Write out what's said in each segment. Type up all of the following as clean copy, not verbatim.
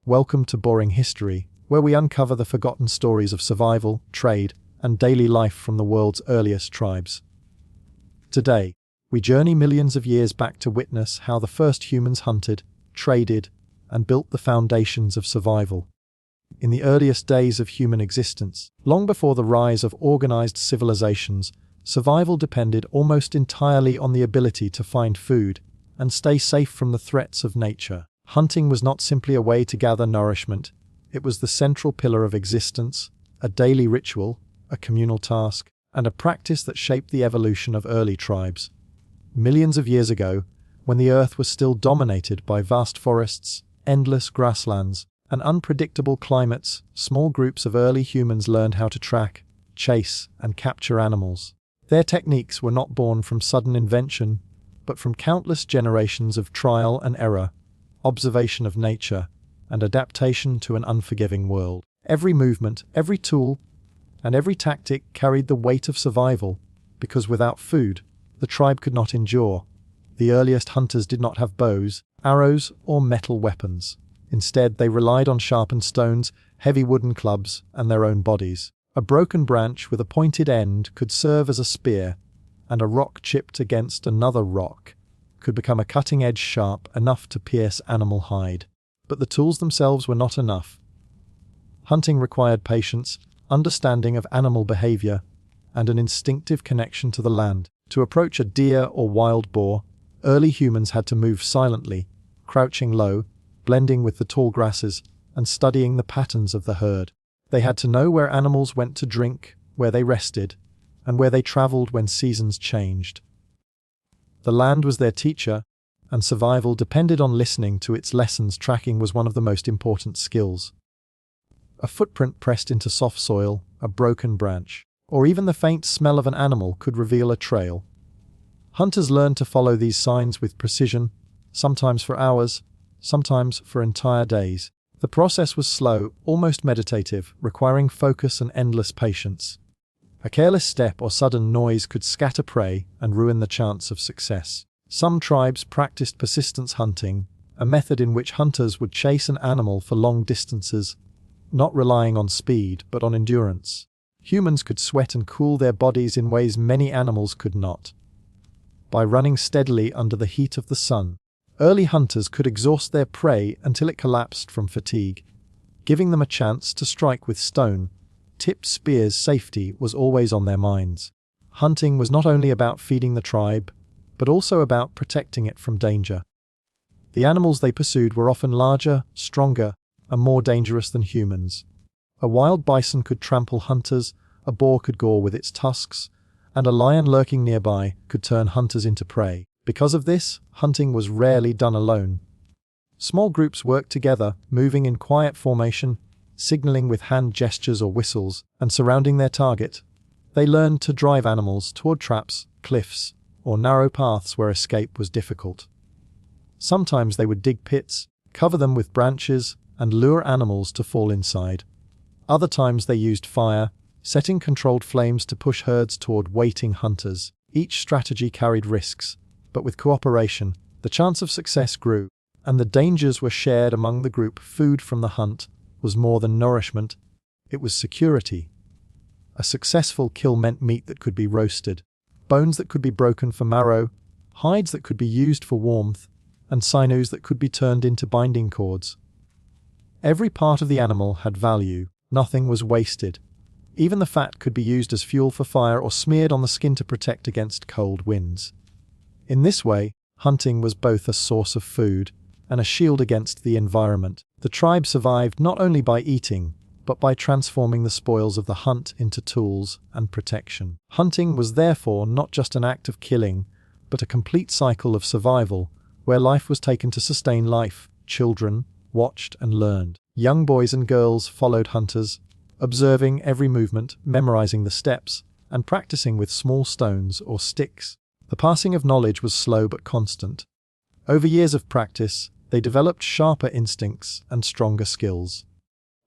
Welcome to Boring History, where we uncover the forgotten stories of survival, trade, and daily life from the world's earliest tribes. Today, we journey millions of years back to witness how the first humans hunted, traded, and built the foundations of survival. In the earliest days of human existence, long before the rise of organized civilizations, survival depended almost entirely on the ability to find food and stay safe from the threats of nature. Hunting was not simply a way to gather nourishment, it was the central pillar of existence, a daily ritual, a communal task, and a practice that shaped the evolution of early tribes. Millions of years ago, when the earth was still dominated by vast forests, endless grasslands, and unpredictable climates, small groups of early humans learned how to track, chase, and capture animals. Their techniques were not born from sudden invention, but from countless generations of trial and error, observation of nature, and adaptation to an unforgiving world. Every movement, every tool, and every tactic carried the weight of survival, because without food, the tribe could not endure. The earliest hunters did not have bows, arrows, or metal weapons. Instead, they relied on sharpened stones, heavy wooden clubs, and their own bodies. A broken branch with a pointed end could serve as a spear, and a rock chipped against another rock could become a cutting edge sharp enough to pierce animal hide. But the tools themselves were not enough. Hunting required patience, understanding of animal behavior, and an instinctive connection to the land. To approach a deer or wild boar, early humans had to move silently, crouching low, blending with the tall grasses, and studying the patterns of the herd. They had to know where animals went to drink, where they rested, and where they traveled when seasons changed. The land was their teacher, and survival depended on listening to its lessons. Tracking was one of the most important skills. A footprint pressed into soft soil, a broken branch, or even the faint smell of an animal could reveal a trail. Hunters learned to follow these signs with precision, sometimes for hours, sometimes for entire days. The process was slow, almost meditative, requiring focus and endless patience. A careless step or sudden noise could scatter prey and ruin the chance of success. Some tribes practiced persistence hunting, a method in which hunters would chase an animal for long distances, not relying on speed but on endurance. Humans could sweat and cool their bodies in ways many animals could not. By running steadily under the heat of the sun, early hunters could exhaust their prey until it collapsed from fatigue, giving them a chance to strike with stone-tipped spears. Safety was always on their minds. Hunting was not only about feeding the tribe, but also about protecting it from danger. The animals they pursued were often larger, stronger, and more dangerous than humans. A wild bison could trample hunters, a boar could gore with its tusks, and a lion lurking nearby could turn hunters into prey. Because of this, hunting was rarely done alone. Small groups worked together, moving in quiet formation, signaling with hand gestures or whistles, and surrounding their target. They learned to drive animals toward traps, cliffs, or narrow paths where escape was difficult. Sometimes they would dig pits, cover them with branches, and lure animals to fall inside. Other times they used fire, setting controlled flames to push herds toward waiting hunters. Each strategy carried risks, but with cooperation, the chance of success grew, and the dangers were shared among the group. Food from the hunt was more than nourishment, it was security. A successful kill meant meat that could be roasted, bones that could be broken for marrow, hides that could be used for warmth, and sinews that could be turned into binding cords. Every part of the animal had value, nothing was wasted. Even the fat could be used as fuel for fire or smeared on the skin to protect against cold winds. In this way, hunting was both a source of food and a shield against the environment. The tribe survived not only by eating, but by transforming the spoils of the hunt into tools and protection. Hunting was therefore not just an act of killing, but a complete cycle of survival, where life was taken to sustain life. Children watched and learned. Young boys and girls followed hunters, observing every movement, memorizing the steps, and practicing with small stones or sticks. The passing of knowledge was slow but constant. Over years of practice, they developed sharper instincts and stronger skills.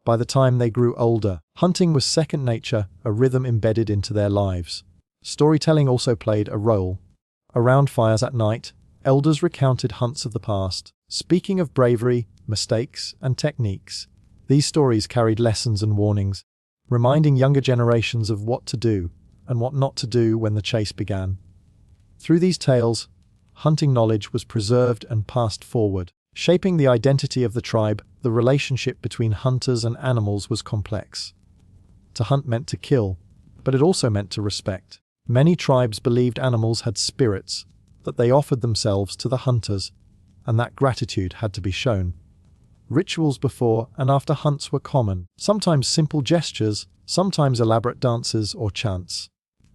By the time they grew older, hunting was second nature, a rhythm embedded into their lives. Storytelling also played a role. Around fires at night, elders recounted hunts of the past, speaking of bravery, mistakes, and techniques. These stories carried lessons and warnings, reminding younger generations of what to do and what not to do when the chase began. Through these tales, hunting knowledge was preserved and passed forward. Shaping the identity of the tribe, the relationship between hunters and animals was complex. To hunt meant to kill, but it also meant to respect. Many tribes believed animals had spirits, that they offered themselves to the hunters, and that gratitude had to be shown. Rituals before and after hunts were common, sometimes simple gestures, sometimes elaborate dances or chants.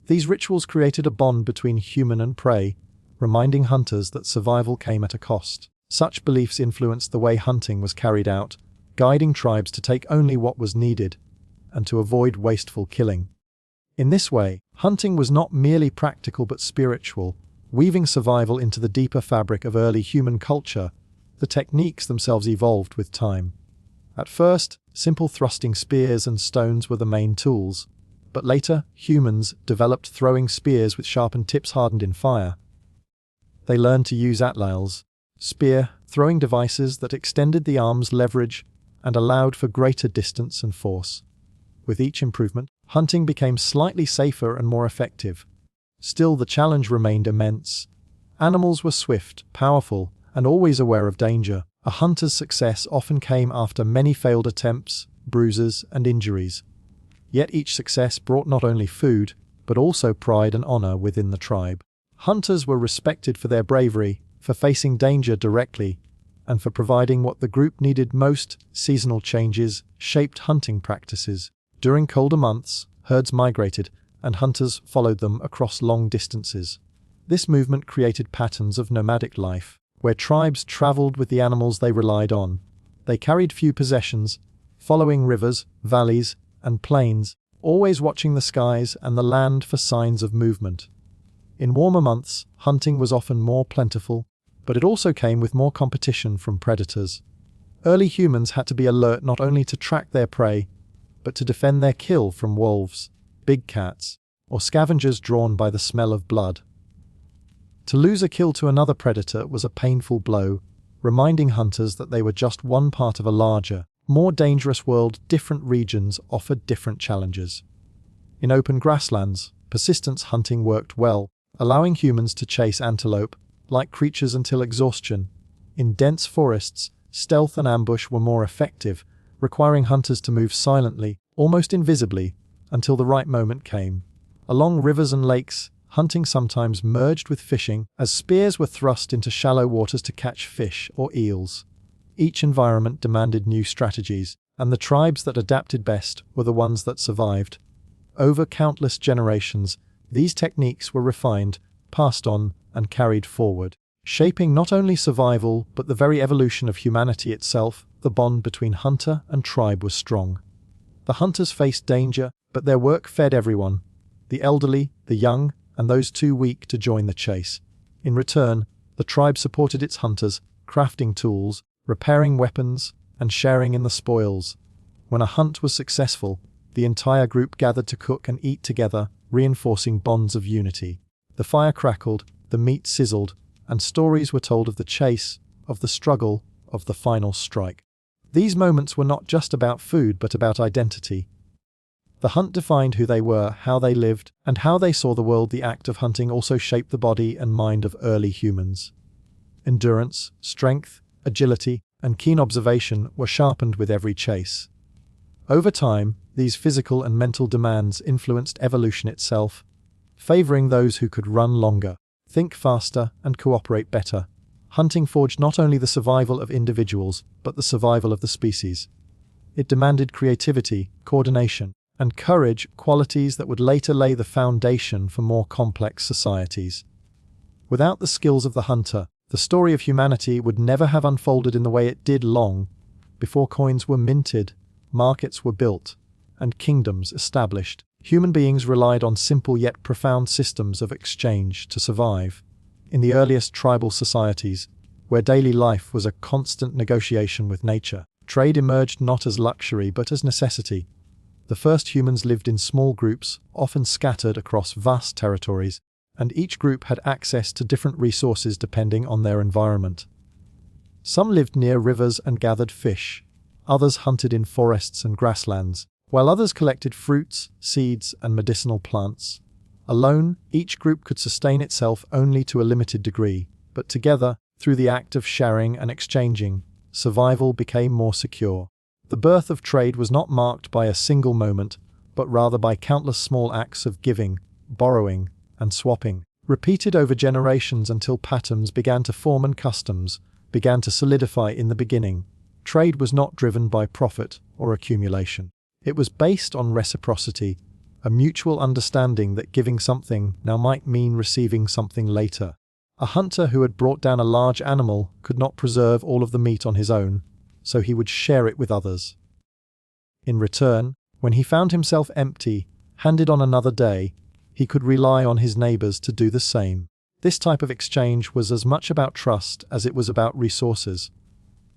These rituals created a bond between human and prey, reminding hunters that survival came at a cost. Such beliefs influenced the way hunting was carried out, guiding tribes to take only what was needed and to avoid wasteful killing. In this way, hunting was not merely practical but spiritual, weaving survival into the deeper fabric of early human culture. The techniques themselves evolved with time. At first, simple thrusting spears and stones were the main tools, but later, humans developed throwing spears with sharpened tips hardened in fire. They learned to use atlayals, spear-throwing devices that extended the arm's leverage and allowed for greater distance and force. With each improvement, hunting became slightly safer and more effective. Still, the challenge remained immense. Animals were swift, powerful, and always aware of danger. A hunter's success often came after many failed attempts, bruises, and injuries. Yet each success brought not only food, but also pride and honor within the tribe. Hunters were respected for their bravery, for facing danger directly, and for providing what the group needed most. Seasonal changes shaped hunting practices. During colder months, herds migrated, and hunters followed them across long distances. This movement created patterns of nomadic life, where tribes traveled with the animals they relied on. They carried few possessions, following rivers, valleys, and plains, always watching the skies and the land for signs of movement. In warmer months, hunting was often more plentiful, but it also came with more competition from predators. Early humans had to be alert not only to track their prey, but to defend their kill from wolves, big cats, or scavengers drawn by the smell of blood. To lose a kill to another predator was a painful blow, reminding hunters that they were just one part of a larger, more dangerous world. Different regions offered different challenges. In open grasslands, persistence hunting worked well, allowing humans to chase antelope-like creatures until exhaustion. In dense forests, stealth and ambush were more effective, requiring hunters to move silently, almost invisibly, until the right moment came. Along rivers and lakes, hunting sometimes merged with fishing, as spears were thrust into shallow waters to catch fish or eels. Each environment demanded new strategies, and the tribes that adapted best were the ones that survived. Over countless generations, these techniques were refined, passed on, and carried forward, shaping not only survival but the very evolution of humanity itself. The bond between hunter and tribe was strong. The hunters faced danger, but their work fed everyone, the elderly, the young, and those too weak to join the chase. In return, the tribe supported its hunters, crafting tools, repairing weapons, and sharing in the spoils. When a hunt was successful, the entire group gathered to cook and eat together, reinforcing bonds of unity. The fire crackled, the meat sizzled, and stories were told of the chase, of the struggle, of the final strike. These moments were not just about food but about identity. The hunt defined who they were, how they lived, and how they saw the world. The act of hunting also shaped the body and mind of early humans. Endurance, strength, agility, and keen observation were sharpened with every chase. Over time, these physical and mental demands influenced evolution itself, favoring those who could run longer, think faster, and cooperate better. Hunting forged not only the survival of individuals, but the survival of the species. It demanded creativity, coordination, and courage, qualities that would later lay the foundation for more complex societies. Without the skills of the hunter, the story of humanity would never have unfolded in the way it did. Long before coins were minted, markets were built, and kingdoms established. Human beings relied on simple yet profound systems of exchange to survive. In the earliest tribal societies, where daily life was a constant negotiation with nature, trade emerged not as luxury but as necessity. The first humans lived in small groups, often scattered across vast territories, and each group had access to different resources depending on their environment. Some lived near rivers and gathered fish. Others hunted in forests and grasslands, while others collected fruits, seeds, and medicinal plants. Alone, each group could sustain itself only to a limited degree, but together, through the act of sharing and exchanging, survival became more secure. The birth of trade was not marked by a single moment, but rather by countless small acts of giving, borrowing, and swapping, repeated over generations until patterns began to form and customs began to solidify in the beginning. Trade was not driven by profit or accumulation. It was based on reciprocity, a mutual understanding that giving something now might mean receiving something later. A hunter who had brought down a large animal could not preserve all of the meat on his own, so he would share it with others. In return, when he found himself empty, handed on another day, he could rely on his neighbors to do the same. This type of exchange was as much about trust as it was about resources.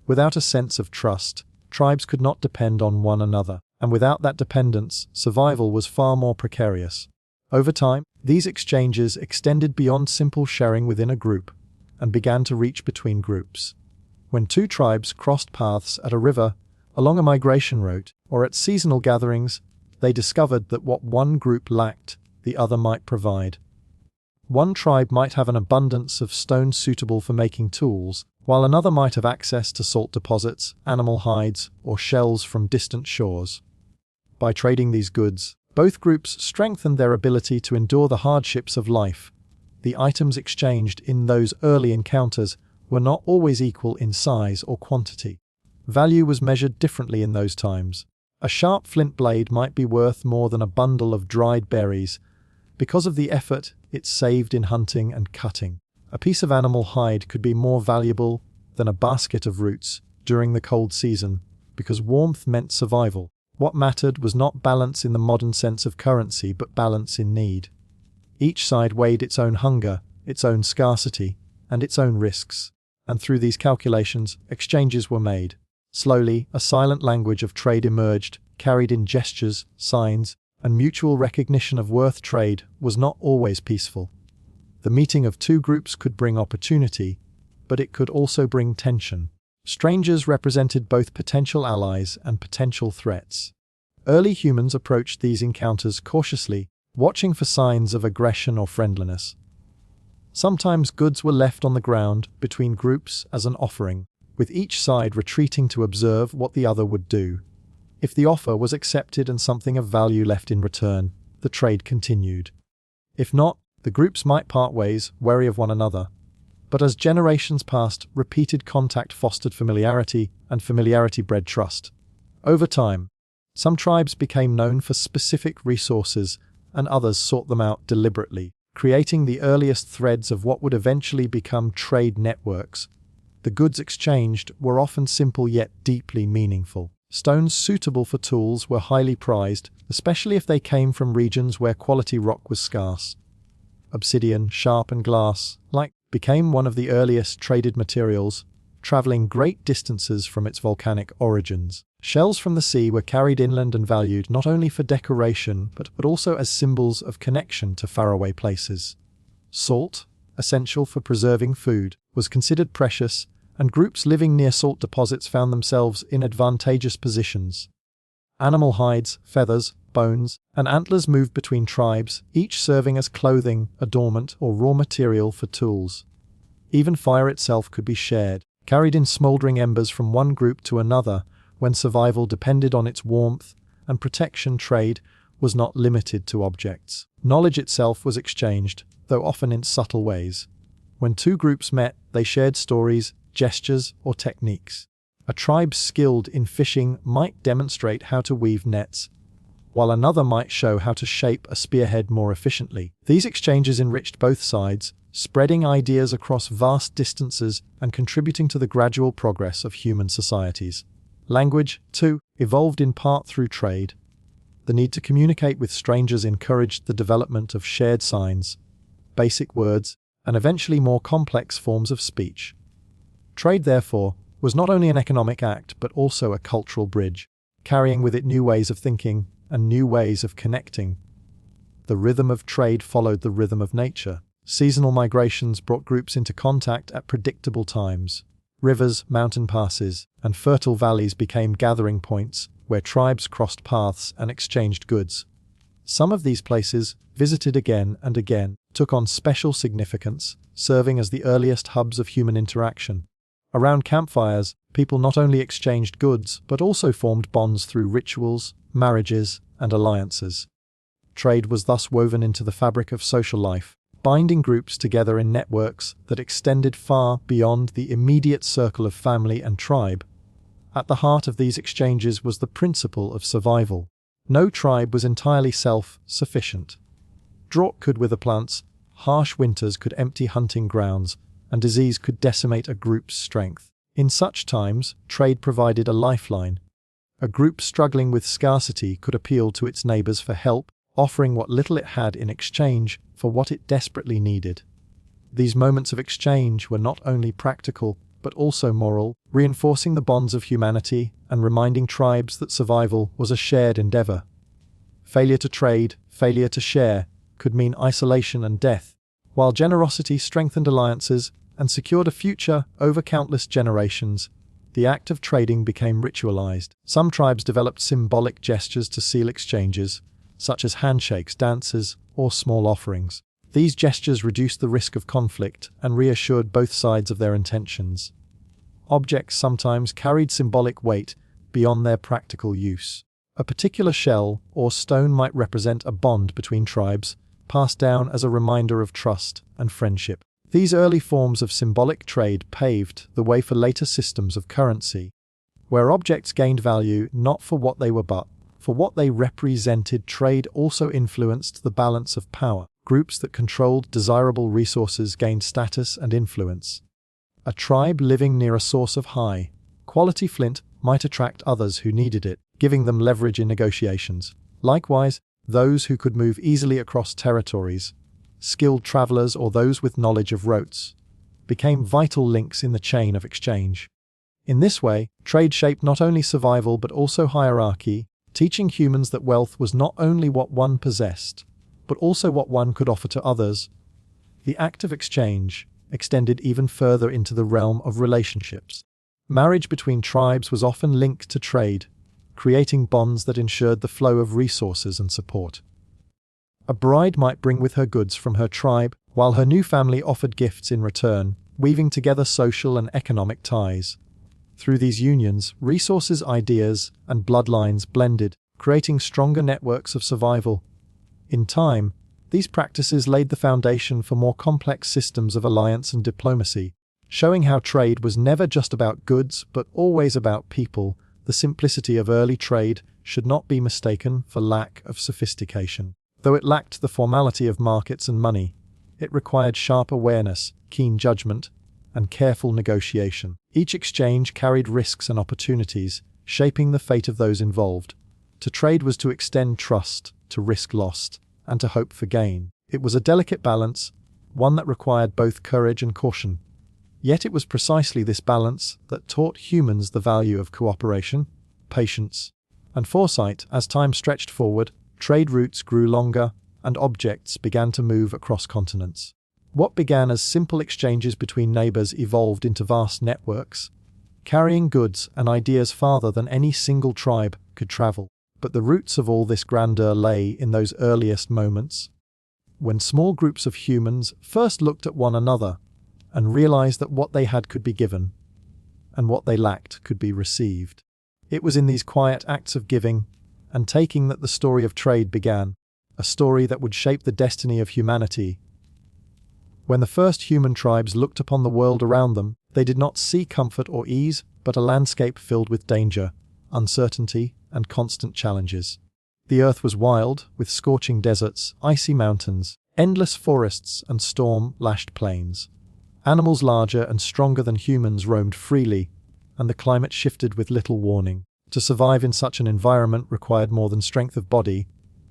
Without a sense of trust, tribes could not depend on one another, and without that dependence, survival was far more precarious. Over time, these exchanges extended beyond simple sharing within a group and began to reach between groups. When two tribes crossed paths at a river, along a migration route, or at seasonal gatherings, they discovered that what one group lacked, the other might provide. One tribe might have an abundance of stones suitable for making tools, while another might have access to salt deposits, animal hides, or shells from distant shores. By trading these goods, both groups strengthened their ability to endure the hardships of life. The items exchanged in those early encounters were not always equal in size or quantity. Value was measured differently in those times. A sharp flint blade might be worth more than a bundle of dried berries, because of the effort it saved in hunting and cutting. A piece of animal hide could be more valuable than a basket of roots during the cold season, because warmth meant survival. What mattered was not balance in the modern sense of currency, but balance in need. Each side weighed its own hunger, its own scarcity, and its own risks, and through these calculations, exchanges were made. Slowly, a silent language of trade emerged, carried in gestures, signs, and mutual recognition of worth. Trade was not always peaceful. The meeting of two groups could bring opportunity, but it could also bring tension. Strangers represented both potential allies and potential threats. Early humans approached these encounters cautiously, watching for signs of aggression or friendliness. Sometimes goods were left on the ground between groups as an offering, with each side retreating to observe what the other would do. If the offer was accepted and something of value left in return, the trade continued. If not, the groups might part ways, wary of one another. But as generations passed, repeated contact fostered familiarity, and familiarity bred trust. Over time, some tribes became known for specific resources, and others sought them out deliberately, creating the earliest threads of what would eventually become trade networks. The goods exchanged were often simple yet deeply meaningful. Stones suitable for tools were highly prized, especially if they came from regions where quality rock was scarce. Obsidian, sharp and glass, became one of the earliest traded materials, traveling great distances from its volcanic origins. Shells from the sea were carried inland and valued not only for decoration but also as symbols of connection to faraway places. Salt, essential for preserving food, was considered precious, and groups living near salt deposits found themselves in advantageous positions. Animal hides, feathers, bones, and antlers moved between tribes, each serving as clothing, adornment, or raw material for tools. Even fire itself could be shared, carried in smoldering embers from one group to another when survival depended on its warmth, and protection. Trade was not limited to objects. Knowledge itself was exchanged, though often in subtle ways. When two groups met, they shared stories, gestures, or techniques. A tribe skilled in fishing might demonstrate how to weave nets, while another might show how to shape a spearhead more efficiently. These exchanges enriched both sides, spreading ideas across vast distances and contributing to the gradual progress of human societies. Language, too, evolved in part through trade. The need to communicate with strangers encouraged the development of shared signs, basic words, and eventually more complex forms of speech. Trade, therefore, was not only an economic act but also a cultural bridge, carrying with it new ways of thinking and new ways of connecting. The rhythm of trade followed the rhythm of nature. Seasonal migrations brought groups into contact at predictable times. Rivers, mountain passes, and fertile valleys became gathering points where tribes crossed paths and exchanged goods. Some of these places, visited again and again, took on special significance, serving as the earliest hubs of human interaction. Around campfires, people not only exchanged goods but also formed bonds through rituals, marriages, and alliances. Trade was thus woven into the fabric of social life, binding groups together in networks that extended far beyond the immediate circle of family and tribe. At the heart of these exchanges was the principle of survival. No tribe was entirely self-sufficient. Drought could wither plants, harsh winters could empty hunting grounds, and disease could decimate a group's strength. In such times, trade provided a lifeline. A group struggling with scarcity could appeal to its neighbors for help, offering what little it had in exchange for what it desperately needed. These moments of exchange were not only practical, but also moral, reinforcing the bonds of humanity and reminding tribes that survival was a shared endeavor. Failure to trade, failure to share, could mean isolation and death, while generosity strengthened alliances and secured a future over countless generations. The act of trading became ritualized. Some tribes developed symbolic gestures to seal exchanges, such as handshakes, dances, or small offerings. These gestures reduced the risk of conflict and reassured both sides of their intentions. Objects sometimes carried symbolic weight beyond their practical use. A particular shell or stone might represent a bond between tribes, passed down as a reminder of trust and friendship. These early forms of symbolic trade paved the way for later systems of currency, where objects gained value not for what they were but for what they represented. Trade also influenced the balance of power. Groups that controlled desirable resources gained status and influence. A tribe living near a source of high-quality flint might attract others who needed it, giving them leverage in negotiations. Likewise, those who could move easily across territories, skilled travelers or those with knowledge of routes, became vital links in the chain of exchange. In this way, trade shaped not only survival but also hierarchy, teaching humans that wealth was not only what one possessed, but also what one could offer to others. The act of exchange extended even further into the realm of relationships. Marriage between tribes was often linked to trade, creating bonds that ensured the flow of resources and support. A bride might bring with her goods from her tribe, while her new family offered gifts in return, weaving together social and economic ties. Through these unions, resources, ideas, and bloodlines blended, creating stronger networks of survival. In time, these practices laid the foundation for more complex systems of alliance and diplomacy, showing how trade was never just about goods but always about people. The simplicity of early trade should not be mistaken for lack of sophistication. Though it lacked the formality of markets and money, it required sharp awareness, keen judgment, and careful negotiation. Each exchange carried risks and opportunities, shaping the fate of those involved. To trade was to extend trust, to risk loss, and to hope for gain. It was a delicate balance, one that required both courage and caution. Yet it was precisely this balance that taught humans the value of cooperation, patience, and foresight. As time stretched forward, trade routes grew longer, and objects began to move across continents. What began as simple exchanges between neighbors evolved into vast networks, carrying goods and ideas farther than any single tribe could travel. But the roots of all this grandeur lay in those earliest moments, when small groups of humans first looked at one another and realized that what they had could be given, and what they lacked could be received. It was in these quiet acts of giving and taking that the story of trade began, a story that would shape the destiny of humanity. When the first human tribes looked upon the world around them, they did not see comfort or ease, but a landscape filled with danger, uncertainty, and constant challenges. The earth was wild, with scorching deserts, icy mountains, endless forests, and storm-lashed plains. Animals larger and stronger than humans roamed freely, and the climate shifted with little warning. To survive in such an environment required more than strength of body.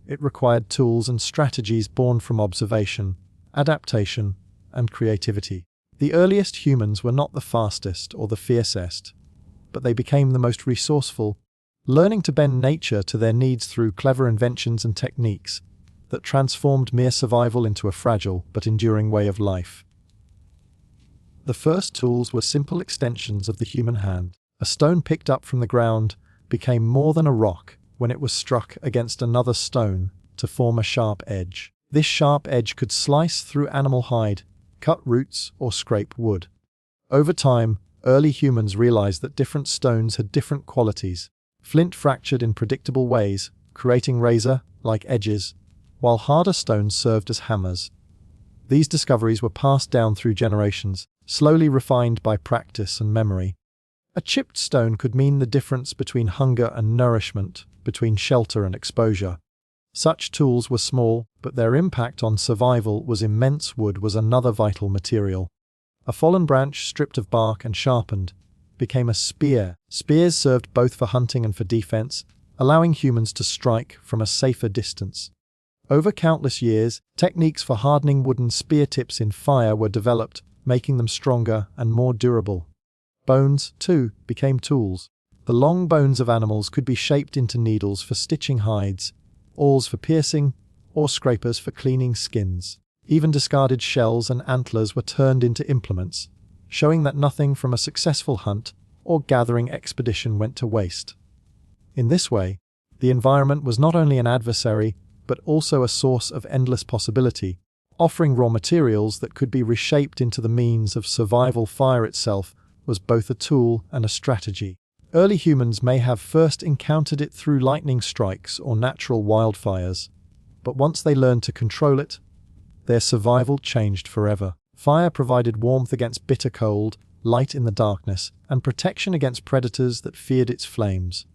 It required tools and strategies born from observation, adaptation, and creativity. The earliest humans were not the fastest or the fiercest, but they became the most resourceful, learning to bend nature to their needs through clever inventions and techniques that transformed mere survival into a fragile but enduring way of life. The first tools were simple extensions of the human hand. A stone picked up from the ground became more than a rock when it was struck against another stone to form a sharp edge. This sharp edge could slice through animal hide, cut roots, or scrape wood. Over time, early humans realized that different stones had different qualities. Flint fractured in predictable ways, creating razor-like edges, while harder stones served as hammers. These discoveries were passed down through generations, slowly refined by practice and memory. A chipped stone could mean the difference between hunger and nourishment, between shelter and exposure. Such tools were small, but their impact on survival was immense. Wood was another vital material. A fallen branch stripped of bark and sharpened became a spear. Spears served both for hunting and for defense, allowing humans to strike from a safer distance. Over countless years, techniques for hardening wooden spear tips in fire were developed, making them stronger and more durable. Bones, too, became tools. The long bones of animals could be shaped into needles for stitching hides, awls for piercing, or scrapers for cleaning skins. Even discarded shells and antlers were turned into implements, showing that nothing from a successful hunt or gathering expedition went to waste. In this way, the environment was not only an adversary, but also a source of endless possibility, offering raw materials that could be reshaped into the means of survival. Fire itself was both a tool and a strategy. Early humans may have first encountered it through lightning strikes or natural wildfires, but once they learned to control it, their survival changed forever. Fire provided warmth against bitter cold, light in the darkness, and protection against predators that feared its flames.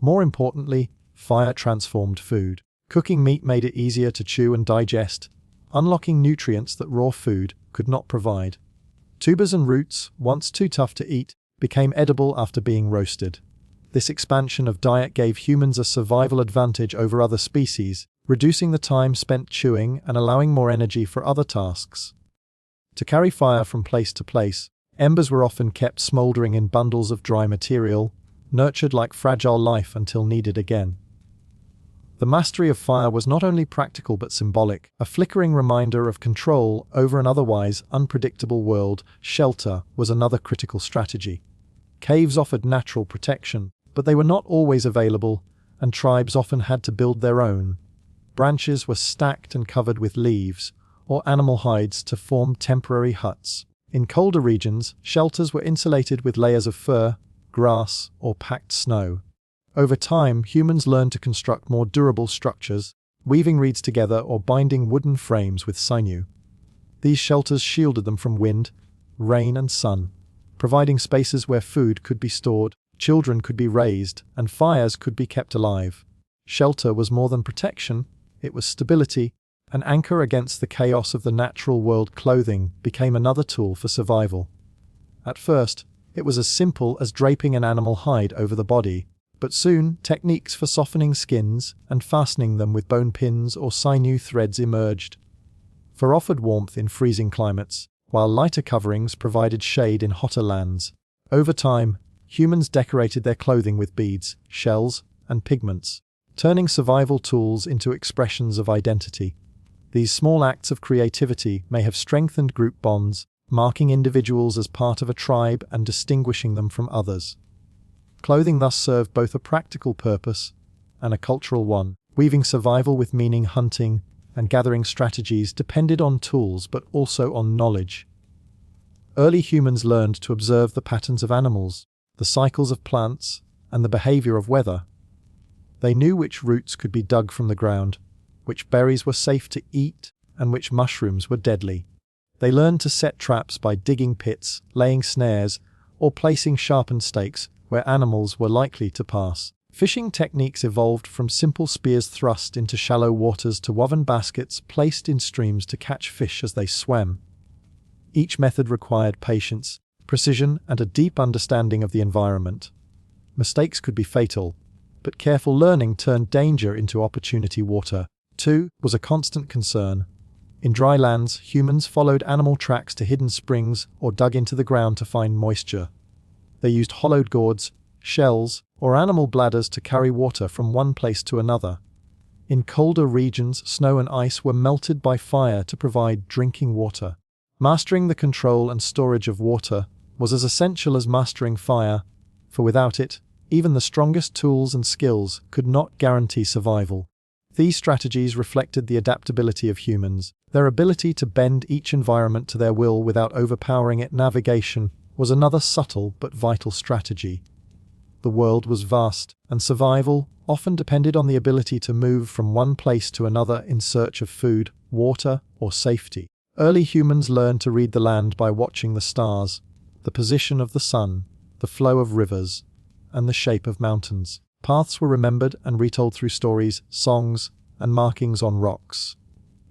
More importantly, fire transformed food. Cooking meat made it easier to chew and digest, unlocking nutrients that raw food could not provide. Tubers and roots, once too tough to eat, became edible after being roasted. This expansion of diet gave humans a survival advantage over other species, reducing the time spent chewing and allowing more energy for other tasks. To carry fire from place to place, embers were often kept smoldering in bundles of dry material, nurtured like fragile life until needed again. The mastery of fire was not only practical but symbolic, a flickering reminder of control over an otherwise unpredictable world. Shelter was another critical strategy. Caves offered natural protection, but they were not always available, and tribes often had to build their own. Branches were stacked and covered with leaves or animal hides to form temporary huts. In colder regions, shelters were insulated with layers of fur, grass, or packed snow. Over time, humans learned to construct more durable structures, weaving reeds together or binding wooden frames with sinew. These shelters shielded them from wind, rain, and sun, providing spaces where food could be stored, children could be raised, and fires could be kept alive. Shelter was more than protection, it was stability, an anchor against the chaos of the natural world. Clothing became another tool for survival. At first, it was as simple as draping an animal hide over the body, but soon techniques for softening skins and fastening them with bone pins or sinew threads emerged. Fur offered warmth in freezing climates, while lighter coverings provided shade in hotter lands. Over time, humans decorated their clothing with beads, shells, and pigments, turning survival tools into expressions of identity. These small acts of creativity may have strengthened group bonds, marking individuals as part of a tribe and distinguishing them from others. Clothing thus served both a practical purpose and a cultural one, weaving survival with meaning. Hunting and gathering strategies depended on tools but also on knowledge. Early humans learned to observe the patterns of animals, the cycles of plants, and the behavior of weather. They knew which roots could be dug from the ground, which berries were safe to eat, and which mushrooms were deadly. They learned to set traps by digging pits, laying snares, or placing sharpened stakes where animals were likely to pass. Fishing techniques evolved from simple spears thrust into shallow waters to woven baskets placed in streams to catch fish as they swam. Each method required patience, precision, and a deep understanding of the environment. Mistakes could be fatal, but careful learning turned danger into opportunity. Water, too, was a constant concern. In dry lands, humans followed animal tracks to hidden springs or dug into the ground to find moisture. They used hollowed gourds, shells, or animal bladders to carry water from one place to another. In colder regions, snow and ice were melted by fire to provide drinking water. Mastering the control and storage of water was as essential as mastering fire, for without it, even the strongest tools and skills could not guarantee survival. These strategies reflected the adaptability of humans. Their ability to bend each environment to their will without overpowering it. Navigation was another subtle but vital strategy. The world was vast, and survival often depended on the ability to move from one place to another in search of food, water, or safety. Early humans learned to read the land by watching the stars, the position of the sun, the flow of rivers, and the shape of mountains. Paths were remembered and retold through stories, songs, and markings on rocks.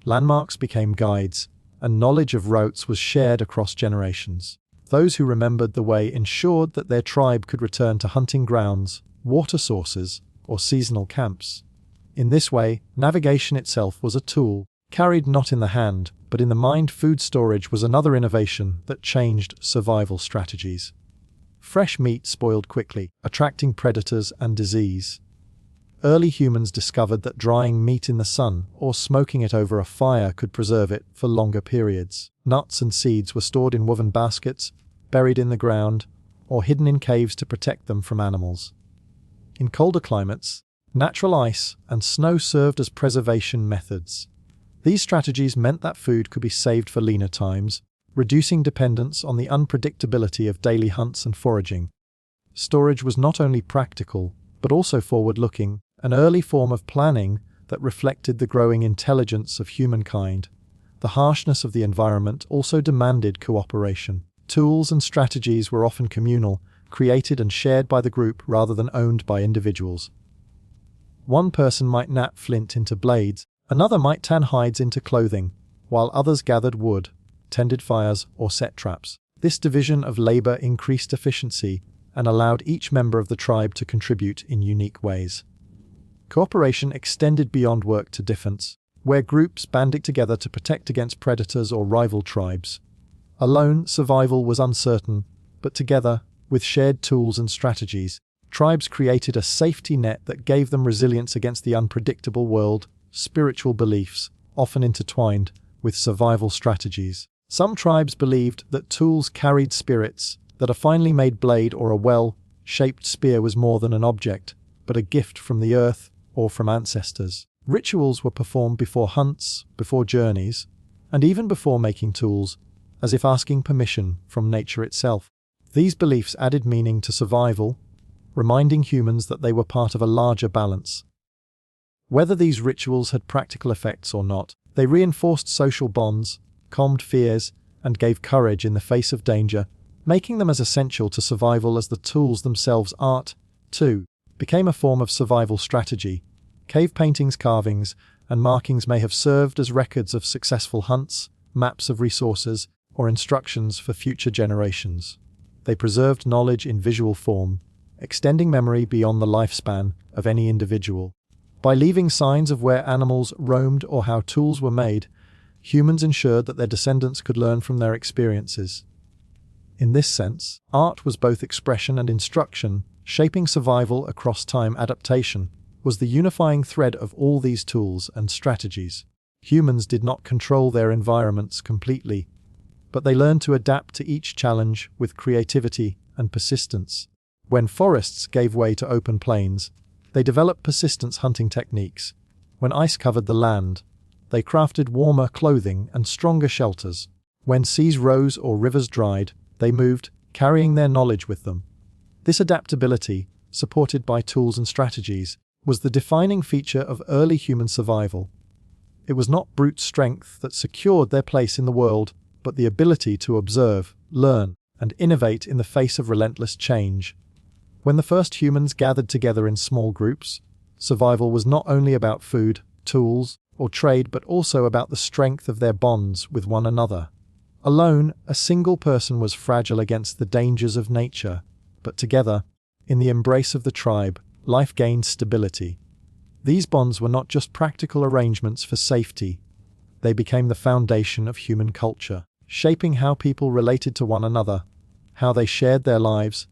Landmarks became guides, and knowledge of routes was shared across generations. Those who remembered the way ensured that their tribe could return to hunting grounds, water sources, or seasonal camps. In this way, navigation itself was a tool, carried not in the hand, but in the mind. Food storage was another innovation that changed survival strategies. Fresh meat spoiled quickly, attracting predators and disease. Early humans discovered that drying meat in the sun or smoking it over a fire could preserve it for longer periods. Nuts and seeds were stored in woven baskets, buried in the ground, or hidden in caves to protect them from animals. In colder climates, natural ice and snow served as preservation methods. These strategies meant that food could be saved for leaner times, reducing dependence on the unpredictability of daily hunts and foraging. Storage was not only practical, but also forward-looking, an early form of planning that reflected the growing intelligence of humankind. The harshness of the environment also demanded cooperation. Tools and strategies were often communal, created and shared by the group rather than owned by individuals. One person might knap flint into blades, another might tan hides into clothing, while others gathered wood, tended fires, or set traps. This division of labor increased efficiency and allowed each member of the tribe to contribute in unique ways. Cooperation extended beyond work to defense, where groups banded together to protect against predators or rival tribes. Alone, survival was uncertain, but together, with shared tools and strategies, tribes created a safety net that gave them resilience against the unpredictable world. Spiritual beliefs, often intertwined with survival strategies. Some tribes believed that tools carried spirits, that a finely made blade or a well-shaped spear was more than an object, but a gift from the earth or from ancestors. Rituals were performed before hunts, before journeys, and even before making tools, as if asking permission from nature itself. These beliefs added meaning to survival, reminding humans that they were part of a larger balance. Whether these rituals had practical effects or not, they reinforced social bonds, calmed fears, and gave courage in the face of danger, making them as essential to survival as the tools themselves. Art, too, became a form of survival strategy. Cave paintings, carvings, and markings may have served as records of successful hunts, maps of resources, or instructions for future generations. They preserved knowledge in visual form, extending memory beyond the lifespan of any individual. By leaving signs of where animals roamed or how tools were made, humans ensured that their descendants could learn from their experiences. In this sense, art was both expression and instruction, shaping survival across time. Adaptation was the unifying thread of all these tools and strategies. Humans did not control their environments completely, but they learned to adapt to each challenge with creativity and persistence. When forests gave way to open plains, they developed persistence hunting techniques. When ice covered the land, they crafted warmer clothing and stronger shelters. When seas rose or rivers dried, they moved, carrying their knowledge with them. This adaptability, supported by tools and strategies, was the defining feature of early human survival. It was not brute strength that secured their place in the world, but the ability to observe, learn, and innovate in the face of relentless change. When the first humans gathered together in small groups, survival was not only about food, tools, or trade, but also about the strength of their bonds with one another. Alone, a single person was fragile against the dangers of nature, but together, in the embrace of the tribe, life gained stability. These bonds were not just practical arrangements for safety. They became the foundation of human culture, shaping how people related to one another, how they shared their lives,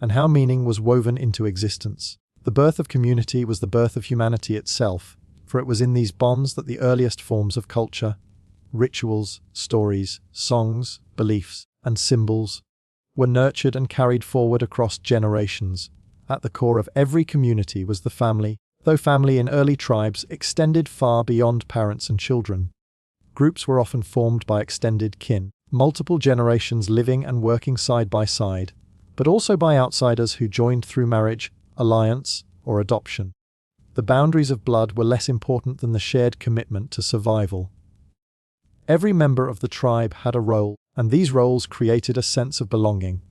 and how meaning was woven into existence. The birth of community was the birth of humanity itself, for it was in these bonds that the earliest forms of culture, rituals, stories, songs, beliefs, and symbols were nurtured and carried forward across generations. At the core of every community was the family, though family in early tribes extended far beyond parents and children. Groups were often formed by extended kin, multiple generations living and working side by side, but also by outsiders who joined through marriage, alliance, or adoption. The boundaries of blood were less important than the shared commitment to survival. Every member of the tribe had a role, and these roles created a sense of belonging.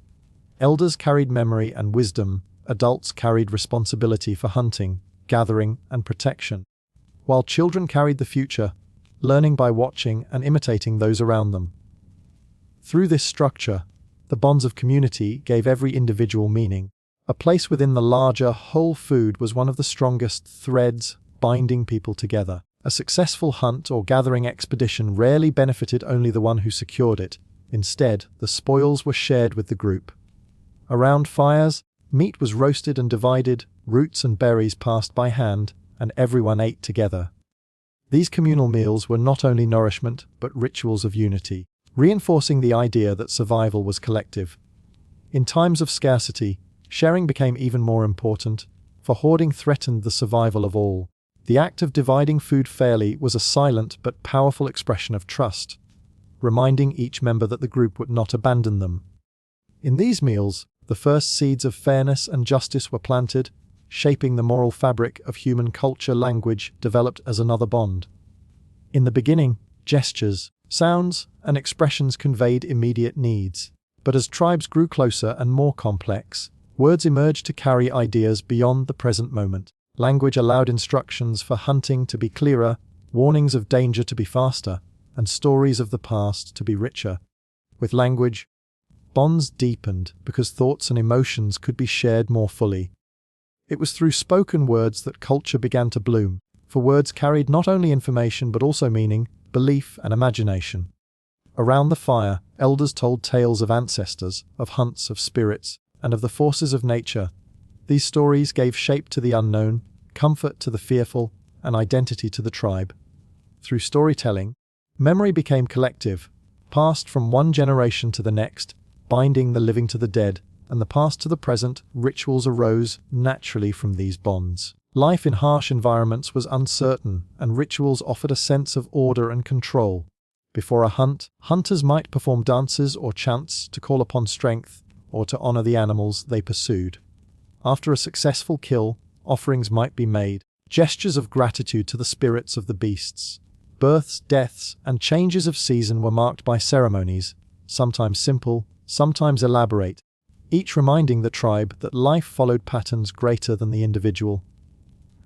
Elders carried memory and wisdom, adults carried responsibility for hunting, gathering, and protection, while children carried the future, learning by watching and imitating those around them. Through this structure, the bonds of community gave every individual meaning. A place within the larger whole food was one of the strongest threads binding people together. A successful hunt or gathering expedition rarely benefited only the one who secured it. Instead, the spoils were shared with the group. Around fires, meat was roasted and divided, roots and berries passed by hand, and everyone ate together. These communal meals were not only nourishment, but rituals of unity, reinforcing the idea that survival was collective. In times of scarcity, sharing became even more important, for hoarding threatened the survival of all. The act of dividing food fairly was a silent but powerful expression of trust, reminding each member that the group would not abandon them. In these meals, the first seeds of fairness and justice were planted, shaping the moral fabric of human culture. Language developed as another bond. In the beginning, gestures, sounds, and expressions conveyed immediate needs. But as tribes grew closer and more complex, words emerged to carry ideas beyond the present moment. Language allowed instructions for hunting to be clearer, warnings of danger to be faster, and stories of the past to be richer. With language, bonds deepened because thoughts and emotions could be shared more fully. It was through spoken words that culture began to bloom, for words carried not only information but also meaning, belief, and imagination. Around the fire, elders told tales of ancestors, of hunts, of spirits, and of the forces of nature. These stories gave shape to the unknown, comfort to the fearful, and identity to the tribe. Through storytelling, memory became collective, passed from one generation to the next, binding the living to the dead, and the past to the present. Rituals arose naturally from these bonds. Life in harsh environments was uncertain, and rituals offered a sense of order and control. Before a hunt, hunters might perform dances or chants to call upon strength, or to honor the animals they pursued. After a successful kill, offerings might be made, gestures of gratitude to the spirits of the beasts. Births, deaths, and changes of season were marked by ceremonies, sometimes simple, sometimes elaborate, each reminding the tribe that life followed patterns greater than the individual.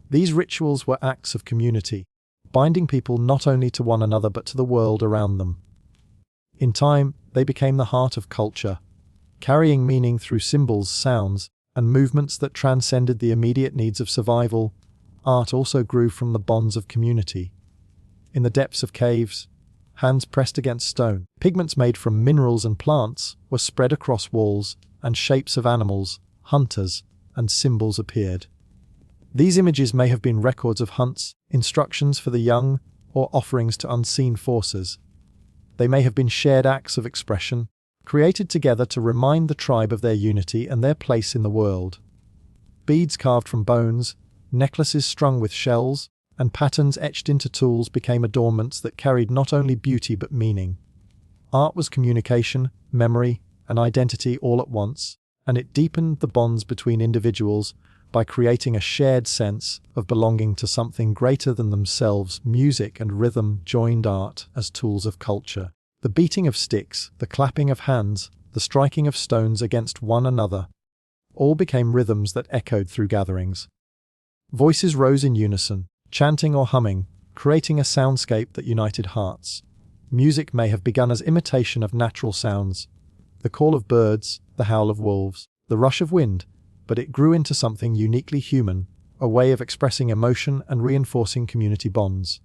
These rituals were acts of community, binding people not only to one another but to the world around them. In time, they became the heart of culture, carrying meaning through symbols, sounds, and movements that transcended the immediate needs of survival. Art also grew from the bonds of community. In the depths of caves, hands pressed against stone, pigments made from minerals and plants were spread across walls, and shapes of animals, hunters, and symbols appeared. These images may have been records of hunts, instructions for the young, or offerings to unseen forces. They may have been shared acts of expression, created together to remind the tribe of their unity and their place in the world. Beads carved from bones, necklaces strung with shells, and patterns etched into tools became adornments that carried not only beauty but meaning. Art was communication, memory, and identity all at once, and it deepened the bonds between individuals by creating a shared sense of belonging to something greater than themselves. Music and rhythm joined art as tools of culture. The beating of sticks, the clapping of hands, the striking of stones against one another, all became rhythms that echoed through gatherings. Voices rose in unison, chanting or humming, creating a soundscape that united hearts. Music may have begun as imitation of natural sounds, the call of birds, the howl of wolves, the rush of wind, but it grew into something uniquely human, a way of expressing emotion and reinforcing community bonds.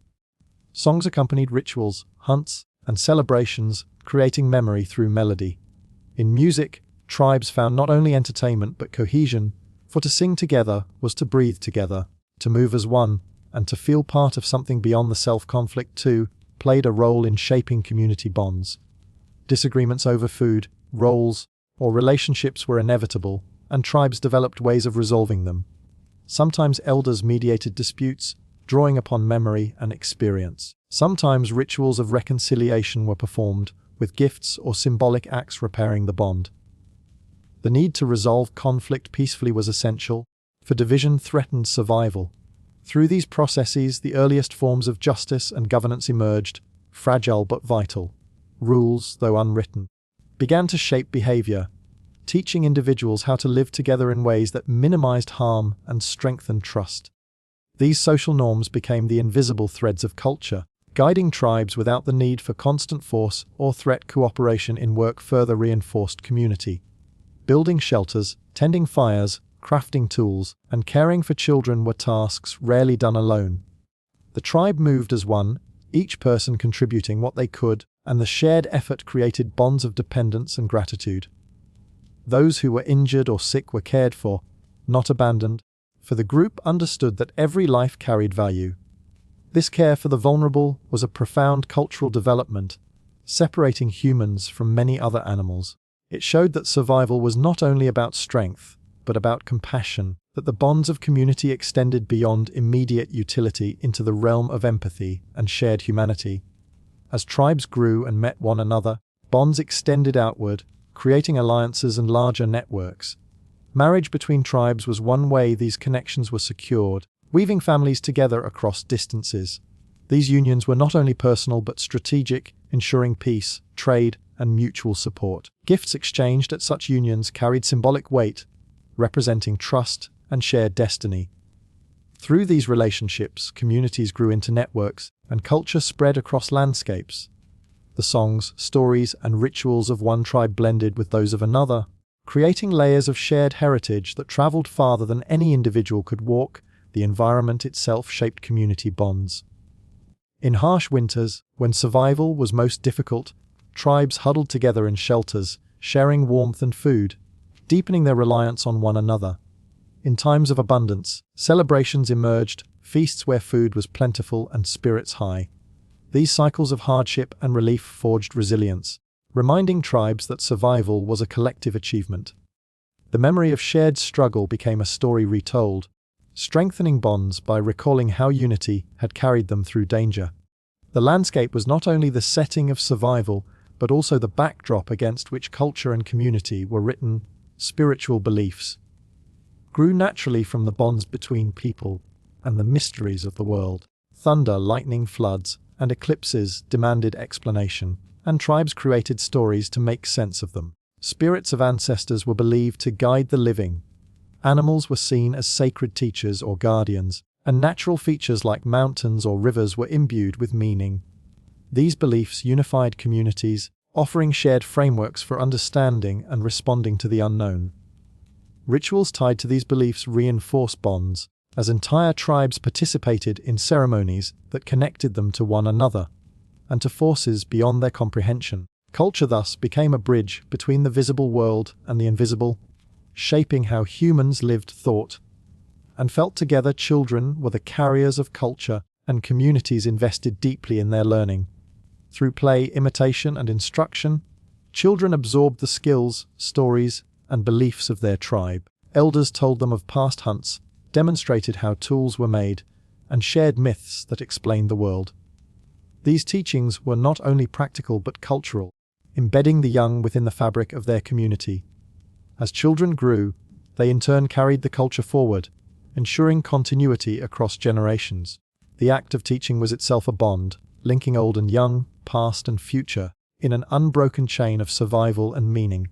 Songs accompanied rituals, hunts, and celebrations, creating memory through melody. In music, tribes found not only entertainment but cohesion, for to sing together was to breathe together, to move as one, and to feel part of something beyond the self-conflict too. played a role in shaping community bonds. Disagreements over food, roles, or relationships were inevitable, and tribes developed ways of resolving them. Sometimes elders mediated disputes, drawing upon memory and experience. Sometimes rituals of reconciliation were performed, with gifts or symbolic acts repairing the bond. The need to resolve conflict peacefully was essential, for division threatened survival. Through these processes, the earliest forms of justice and governance emerged, fragile but vital. Rules, though unwritten, began to shape behavior, teaching individuals how to live together in ways that minimized harm and strengthened trust. These social norms became the invisible threads of culture, guiding tribes without the need for constant force or threat. Cooperation in work further reinforced community. Building shelters, tending fires, crafting tools, and caring for children were tasks rarely done alone. The tribe moved as one, each person contributing what they could, and the shared effort created bonds of dependence and gratitude. Those who were injured or sick were cared for, not abandoned, for the group understood that every life carried value. This care for the vulnerable was a profound cultural development, separating humans from many other animals. It showed that survival was not only about strength, but about compassion, that the bonds of community extended beyond immediate utility into the realm of empathy and shared humanity. As tribes grew and met one another, bonds extended outward, creating alliances and larger networks. Marriage between tribes was one way these connections were secured, weaving families together across distances. These unions were not only personal but strategic, ensuring peace, trade, and mutual support. Gifts exchanged at such unions carried symbolic weight, representing trust and shared destiny. Through these relationships, communities grew into networks, and culture spread across landscapes. The songs, stories, and rituals of one tribe blended with those of another, creating layers of shared heritage that traveled farther than any individual could walk. The environment itself shaped community bonds. In harsh winters, when survival was most difficult, tribes huddled together in shelters, sharing warmth and food, deepening their reliance on one another. In times of abundance, celebrations emerged, feasts where food was plentiful and spirits high. These cycles of hardship and relief forged resilience, reminding tribes that survival was a collective achievement. The memory of shared struggle became a story retold, strengthening bonds by recalling how unity had carried them through danger. The landscape was not only the setting of survival, but also the backdrop against which culture and community were written. Spiritual beliefs grew naturally from the bonds between people and the mysteries of the world. Thunder, lightning, floods, and eclipses demanded explanation, and tribes created stories to make sense of them. Spirits of ancestors were believed to guide the living. Animals were seen as sacred teachers or guardians, and natural features like mountains or rivers were imbued with meaning. These beliefs unified communities, offering shared frameworks for understanding and responding to the unknown. Rituals tied to these beliefs reinforced bonds, as entire tribes participated in ceremonies that connected them to one another, and to forces beyond their comprehension. Culture thus became a bridge between the visible world and the invisible, shaping how humans lived, thought, and felt together. Children were the carriers of culture, and communities invested deeply in their learning. Through play, imitation, and instruction, children absorbed the skills, stories, and beliefs of their tribe. Elders told them of past hunts, demonstrated how tools were made, and shared myths that explained the world. These teachings were not only practical but cultural, embedding the young within the fabric of their community. As children grew, they in turn carried the culture forward, ensuring continuity across generations. The act of teaching was itself a bond, linking old and young, past and future, in an unbroken chain of survival and meaning.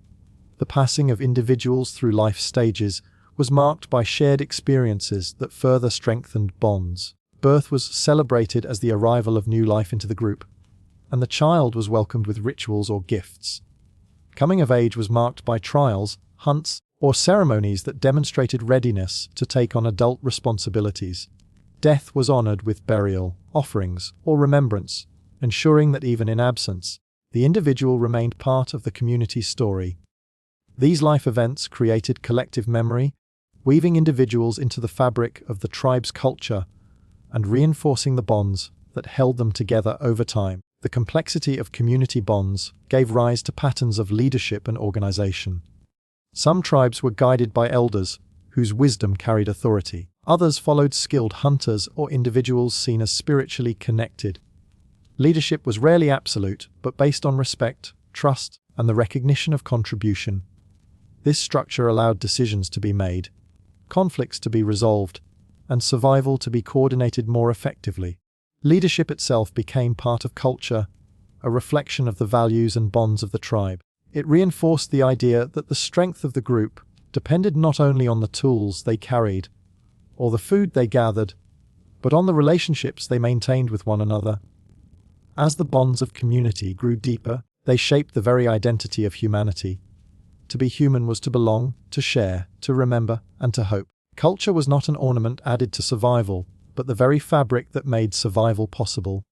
The passing of individuals through life stages was marked by shared experiences that further strengthened bonds. Birth was celebrated as the arrival of new life into the group, and the child was welcomed with rituals or gifts. Coming of age was marked by trials, hunts, or ceremonies that demonstrated readiness to take on adult responsibilities. Death was honored with burial, offerings, or remembrance, ensuring that even in absence, the individual remained part of the community's story. These life events created collective memory, weaving individuals into the fabric of the tribe's culture and reinforcing the bonds that that held them together over time. The complexity of community bonds gave rise to patterns of leadership and organization. Some tribes were guided by elders, whose wisdom carried authority. Others followed skilled hunters or individuals seen as spiritually connected. Leadership was rarely absolute, but based on respect, trust, and the recognition of contribution. This structure allowed decisions to be made, conflicts to be resolved, and survival to be coordinated more effectively. Leadership itself became part of culture, a reflection of the values and bonds of the tribe. It reinforced the idea that the strength of the group depended not only on the tools they carried or the food they gathered, but on the relationships they maintained with one another. As the bonds of community grew deeper, they shaped the very identity of humanity. To be human was to belong, to share, to remember, and to hope. Culture was not an ornament added to survival, but the very fabric that made survival possible.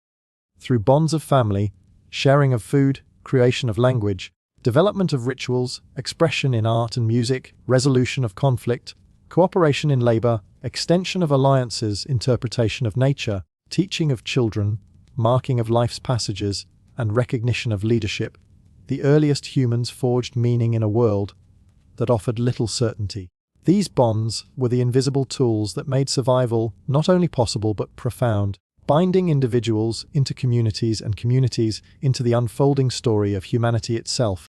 Through bonds of family, sharing of food, creation of language, development of rituals, expression in art and music, resolution of conflict, cooperation in labor, extension of alliances, interpretation of nature, teaching of children, marking of life's passages, and recognition of leadership, the earliest humans forged meaning in a world that offered little certainty. These bonds were the invisible tools that made survival not only possible but profound, binding individuals into communities and communities into the unfolding story of humanity itself.